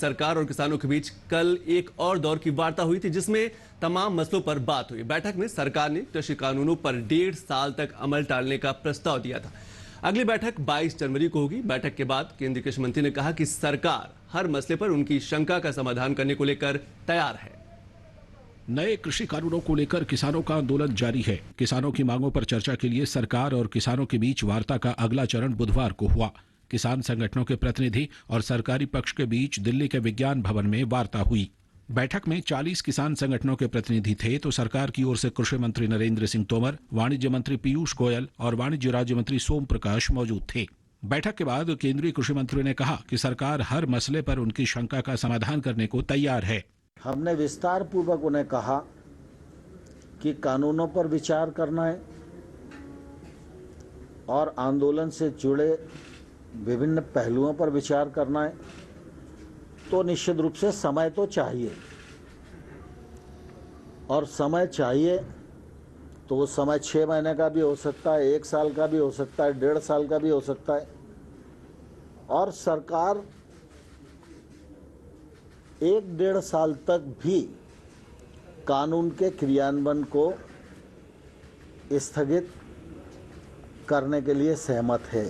सरकार और किसानों के बीच कल एक और दौर की वार्ता हुई थी जिसमें तमाम मसलों पर बात हुई। बैठक में सरकार ने कृषि कानूनों पर 1.5 साल तक अमल टालने का प्रस्ताव दिया था। अगली बैठक 22 जनवरी को होगी। बैठक के बाद केंद्रीय कृषि मंत्री ने कहा कि सरकार हर मसले पर उनकी शंका का समाधान करने को लेकर तैयार है। नए कृषि कानूनों को लेकर किसानों का आंदोलन जारी है। किसानों की मांगों पर चर्चा के लिए सरकार और किसानों के बीच वार्ता का अगला चरण बुधवार को हुआ। किसान संगठनों के प्रतिनिधि और सरकारी पक्ष के बीच दिल्ली के विज्ञान भवन में वार्ता हुई। बैठक में 40 किसान संगठनों के प्रतिनिधि थे तो सरकार की ओर से कृषि मंत्री नरेंद्र सिंह तोमर, वाणिज्य मंत्री पीयूष गोयल और वाणिज्य राज्य मंत्री सोम प्रकाश मौजूद थे। बैठक के बाद केंद्रीय कृषि मंत्री ने कहा कि सरकार हर मसले पर उनकी शंका का समाधान करने को तैयार है। हमने विस्तार पूर्वक उन्हें कहा कि कानूनों पर विचार करना है और आंदोलन से जुड़े विभिन्न पहलुओं पर विचार करना है, तो निश्चित रूप से समय तो चाहिए, और समय चाहिए तो वो समय 6 महीने का भी हो सकता है, 1 साल का भी हो सकता है, 1.5 साल का भी हो सकता है। और सरकार 1-1.5 साल तक भी कानून के क्रियान्वयन को स्थगित करने के लिए सहमत है।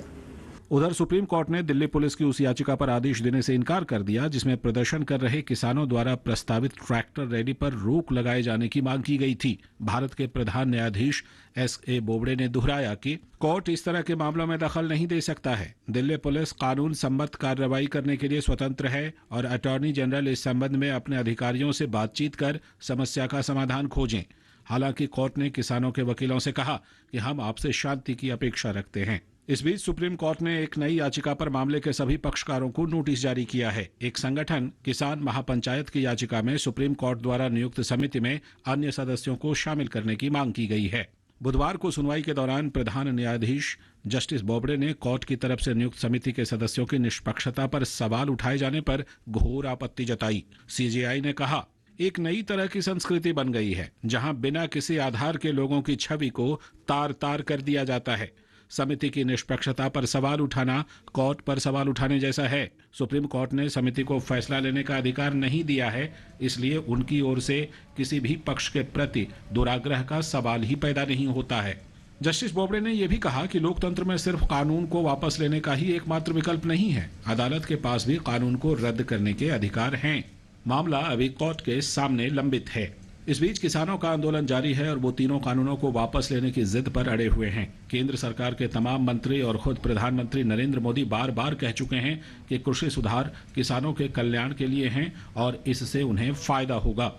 उधर सुप्रीम कोर्ट ने दिल्ली पुलिस की उस याचिका पर आदेश देने से इनकार कर दिया जिसमें प्रदर्शन कर रहे किसानों द्वारा प्रस्तावित ट्रैक्टर रैली पर रोक लगाए जाने की मांग की गई थी। भारत के प्रधान न्यायाधीश S.A. बोबड़े ने दोहराया कि कोर्ट इस तरह के मामलों में दखल नहीं दे सकता है। दिल्ली पुलिस कानून सम्मत कार्रवाई करने के लिए स्वतंत्र है और अटॉर्नी जनरल इस संबंध में अपने अधिकारियों से बातचीत कर समस्या का समाधान खोजें। हालांकि कोर्ट ने किसानों के वकीलों से कहा कि हम आपसे शांति की अपेक्षा रखते हैं। इस बीच सुप्रीम कोर्ट ने एक नई याचिका पर मामले के सभी पक्षकारों को नोटिस जारी किया है। एक संगठन किसान महापंचायत की याचिका में सुप्रीम कोर्ट द्वारा नियुक्त समिति में अन्य सदस्यों को शामिल करने की मांग की गई है। बुधवार को सुनवाई के दौरान प्रधान न्यायाधीश जस्टिस बोबड़े ने कोर्ट की तरफ से नियुक्त समिति के सदस्यों की निष्पक्षता पर सवाल उठाए जाने पर घोर आपत्ति जताई। CJI ने कहा, एक नई तरह की संस्कृति बन गई है जहां बिना किसी आधार के लोगों की छवि को तार तार कर दिया जाता है। समिति की निष्पक्षता पर सवाल उठाना कोर्ट पर सवाल उठाने जैसा है। सुप्रीम कोर्ट ने समिति को फैसला लेने का अधिकार नहीं दिया है, इसलिए उनकी ओर से किसी भी पक्ष के प्रति दुराग्रह का सवाल ही पैदा नहीं होता है। जस्टिस बोबड़े ने यह भी कहा कि लोकतंत्र में सिर्फ कानून को वापस लेने का ही एकमात्र विकल्प नहीं है। अदालत के पास भी कानून को रद्द करने के अधिकार हैं। मामला अभी कोर्ट के सामने लंबित है। इस बीच किसानों का आंदोलन जारी है और वो तीनों कानूनों को वापस लेने की जिद पर अड़े हुए हैं। केंद्र सरकार के तमाम मंत्री और खुद प्रधानमंत्री नरेंद्र मोदी बार बार कह चुके हैं कि कृषि सुधार किसानों के कल्याण के लिए हैं और इससे उन्हें फायदा होगा।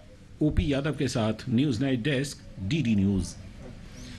OP यादव के साथ news night desk, DD news.